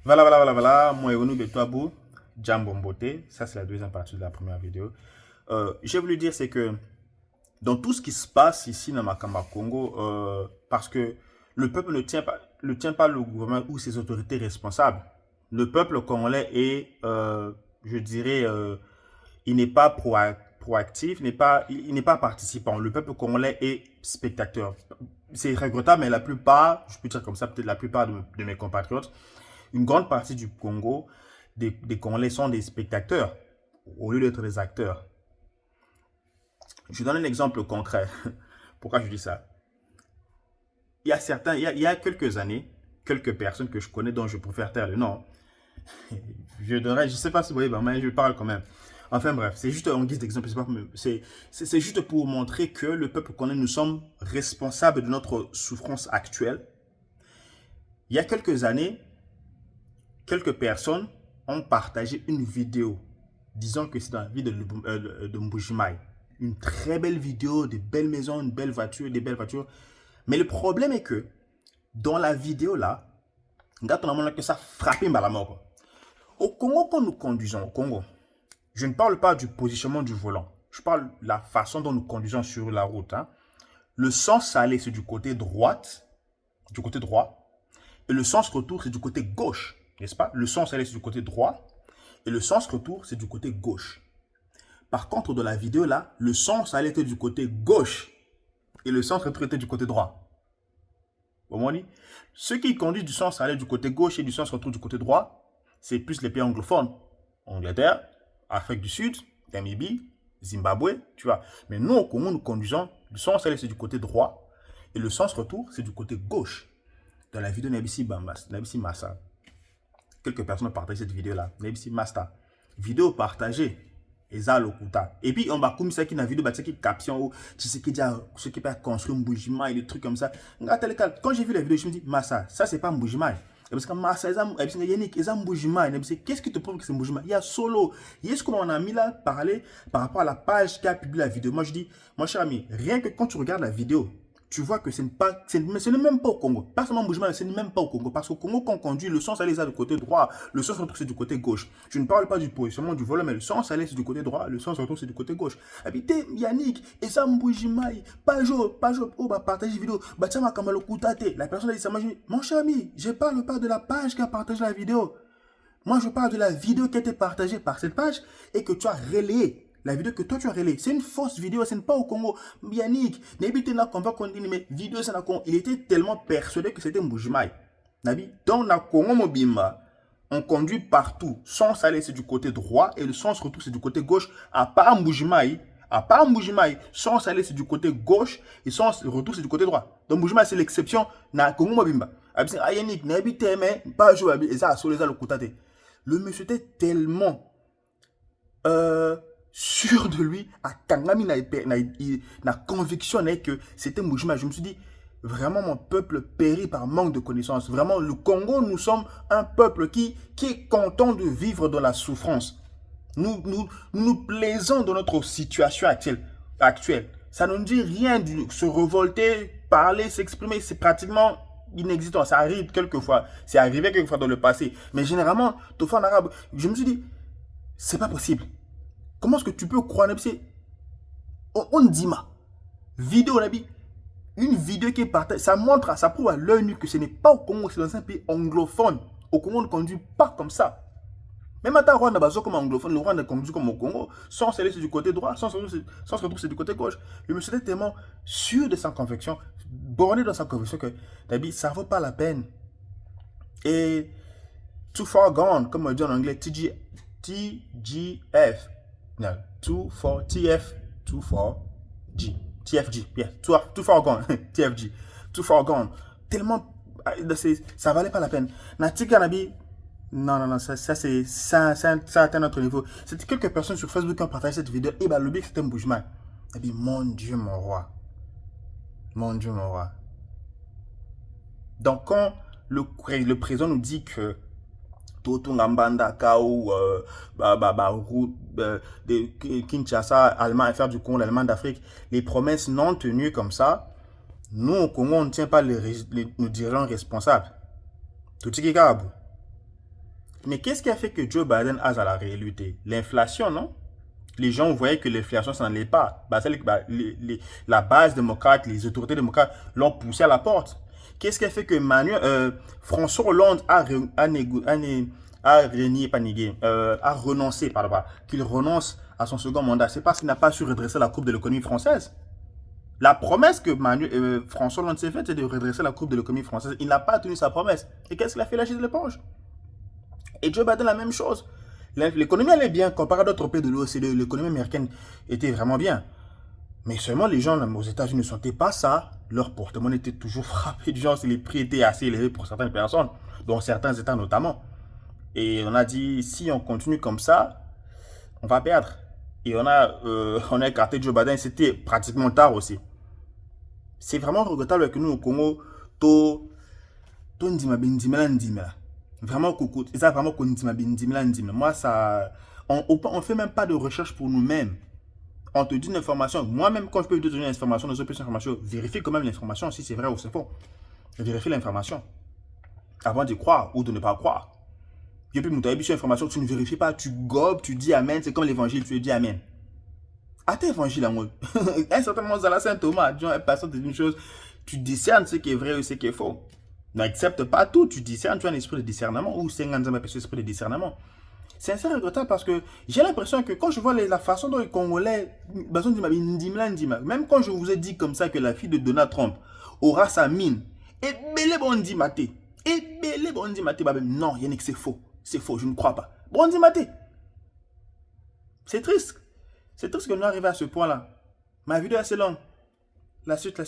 Voilà. Moi, Ewonou de Toabou, Djambombote. Ça, c'est la deuxième partie de la première vidéo. J'ai voulu dire, c'est que dans tout ce qui se passe ici dans Makamba Congo, parce que le peuple ne tient pas le gouvernement ou ses autorités responsables. Le peuple congolais est, je dirais, il n'est pas proactif, il n'est pas participant. Le peuple congolais est spectateur. C'est regrettable, mais la plupart, je peux dire comme ça, peut-être la plupart de mes compatriotes, une grande partie du Congo, des Congolais sont des spectateurs au lieu d'être des acteurs. Je donne un exemple concret. Pourquoi je dis ça? Il y a quelques années, quelques personnes que je connais dont je préfère taire le nom. Je sais pas si vous voyez, mais je parle quand même. Enfin bref, c'est juste en guise d'exemple, c'est juste pour montrer que le peuple congolais, nous sommes responsables de notre souffrance actuelle. Il y a quelques années, quelques personnes ont partagé une vidéo, disons que c'est dans la vie de Mbujimaï. Une très belle vidéo, de belles maisons, une belle voiture, des belles voitures. Mais le problème est que, dans la vidéo là, on a que ça frappait à la mort. Au Congo, quand nous conduisons, au Congo, je ne parle pas du positionnement du volant. Je parle de la façon dont nous conduisons sur la route. Hein. Le sens aller, c'est du côté droite, du côté droit. Et le sens retour, c'est du côté gauche. N'est-ce pas? Le sens aller, c'est du côté droit. Et le sens retour, c'est du côté gauche. Par contre, dans la vidéo là, le sens aller était du côté gauche. Et le sens retour était du côté droit. Bon, dit, ceux qui conduisent du sens aller du côté gauche et du sens retour du côté droit, c'est plus les pays anglophones. Angleterre, Afrique du Sud, Namibie, Zimbabwe, tu vois. Mais nous, au Congo, nous conduisons, le sens aller, c'est du côté droit, et le sens retour, c'est du côté gauche. Dans la vidéo Nabissi Massa, quelques personnes ont partagé cette vidéo-là. Nabissi Masta, vidéo partagée, et puis, on va comme ça qui dans la vidéo, qui caption, tu sais qui dit, ce qui peut construire un bougement et des trucs comme ça. Quand j'ai vu la vidéo, je me dis, Massa, ça, c'est pas un bougement. Parce que Massa, Yannick, ils ont un bougement. Qu'est-ce qui te prouve que c'est un bougement? Il y a solo. Et est-ce qu'on a mis là, parler par rapport à la page qui a publié la vidéo? Moi, je dis, mon cher ami, rien que quand tu regardes la vidéo, tu vois que ce n'est même pas au Congo. Pas seulement bougement, ce n'est même pas au Congo. Parce qu'au Congo, quand on conduit, le sens aller, c'est du côté droit, le sens retour, c'est du côté gauche. Je ne parle pas du positionnement du volant, mais le sens aller, c'est du côté droit, le sens retour, c'est du côté gauche. Habité, Yannick, et ça m'boujimai, Pajot, oh, bah, partage vidéo, bah, tiens, ma kamalo kutate. La personne a dit ça, mon cher ami, je parle pas de la page qui a partagé la vidéo. Moi, je parle de la vidéo qui a été partagée par cette page et que tu as relayée. La vidéo que toi tu as relayée, c'est une fausse vidéo, ce n'est pas au Congo. Yannick, n'habitez pas qu'on va continuer, mais vidéo, c'est na Congo. Il était tellement persuadé que c'était Mbujimaï. Nabi, dans la Congo Mobimba, on conduit partout. Sens aller, c'est du côté droit et le sens retour, c'est du côté gauche. À part Mbujimaï, sens aller, c'est du côté gauche et sens retour, c'est du côté droit. Donc Mbujimaï, c'est l'exception. Na Congo Mobimba. Yannick, n'habitez pas jouer, et ça, sur les le kutate. Le monsieur était tellement sûr de lui, à Kangami na conviction que c'était Mbujimaï. Je me suis dit, vraiment mon peuple périt par manque de connaissances. Vraiment, le Congo, nous sommes un peuple qui est content de vivre dans la souffrance. Nous plaisons dans notre situation actuelle. Ça ne nous dit rien de se révolter, parler, s'exprimer. C'est pratiquement inexistant. Ça arrive quelquefois. C'est arrivé quelquefois dans le passé. Mais généralement, tout fait en arabe, je me suis dit, c'est pas possible. Comment est-ce que tu peux croire? On dit ma vidéo, une vidéo qui est partagée, ça prouve à l'œil nu que ce n'est pas au Congo, c'est dans un pays anglophone. Au Congo, on ne conduit pas comme ça. Même à Rwanda, comme anglophone, le Rwanda conduit comme au Congo, sans aller c'est du côté droit, sans se retrouver c'est du côté gauche. Le monsieur était tellement sûr de sa conviction, borné dans sa conviction que ça ne vaut pas la peine. Et too far gone, comme on dit en anglais, TGF. No, too far G. TFG, yeah, too far gone, TFG, too far gone. Tellement, ça valait pas la peine. Natika Nabi, non, ça atteint notre niveau. C'était quelques personnes sur Facebook qui ont partagé cette vidéo, et bah le but c'était un bougement. Nabi, mon Dieu, mon roi. Mon Dieu, mon roi. Donc quand le président nous dit que Toto Ngambanda, Kao, de Kinshasa, Allemagne, faire du Congo, l'Allemagne d'Afrique, les promesses non tenues comme ça, nous au Congo, on ne tient pas nos dirigeants responsables. Tout ce qui est Mais qu'est-ce qui a fait que Joe Biden a à la réalité? L'inflation, non? Les gens voyaient que l'inflation, ça n'allait pas. La base démocrate, les autorités démocrates l'ont poussé à la porte. Qu'est-ce qui a fait que François Hollande a renoncé, qu'il renonce à son second mandat? C'est parce qu'il n'a pas su redresser la courbe de l'économie française. La promesse que François Hollande s'est faite, c'est de redresser la courbe de l'économie française. Il n'a pas tenu sa promesse. Et qu'est-ce qu'il a fait? Lâcher de l'éponge. Et Joe Biden, la même chose. L'économie allait bien, comparé à d'autres pays de l'OCDE, l'économie américaine était vraiment bien. Mais seulement les gens aux États-Unis ne sentaient pas ça. Leur porte-monnaie était toujours frappé du genre, les prix étaient assez élevés pour certaines personnes, dont certains États notamment. Et on a dit, si on continue comme ça, on va perdre. Et on a écarté Joe Biden, c'était pratiquement tard aussi. C'est vraiment regrettable que nous, au Congo, vraiment, ça vraiment moi, ça, on fait même pas de recherche pour nous-mêmes. On te dit une information. Moi-même, quand je peux te donner une information, vérifie quand même l'information si c'est vrai ou c'est faux. Vérifie l'information avant de croire ou de ne pas croire. Et puis, tu as une information, tu ne vérifies pas, tu gobes, tu dis amen. C'est comme l'évangile, tu dis amen. À tes évangiles, en un certain moment, dans la Saint Thomas, Jean, personne te dit une chose, tu discernes ce qui est vrai ou ce qui est faux. N'accepte pas tout, tu discernes, tu as un esprit de discernement ou c'est un esprit de discernement. C'est assez regrettable parce que j'ai l'impression que quand je vois la façon dont les Congolais, même quand je vous ai dit comme ça que la fille de Donald Trump aura sa mine, et belé bondi maté, non, Yannick, c'est faux, je ne crois pas. Bondi maté. C'est triste que nous arrivions à ce point-là. Ma vidéo est assez longue. La suite.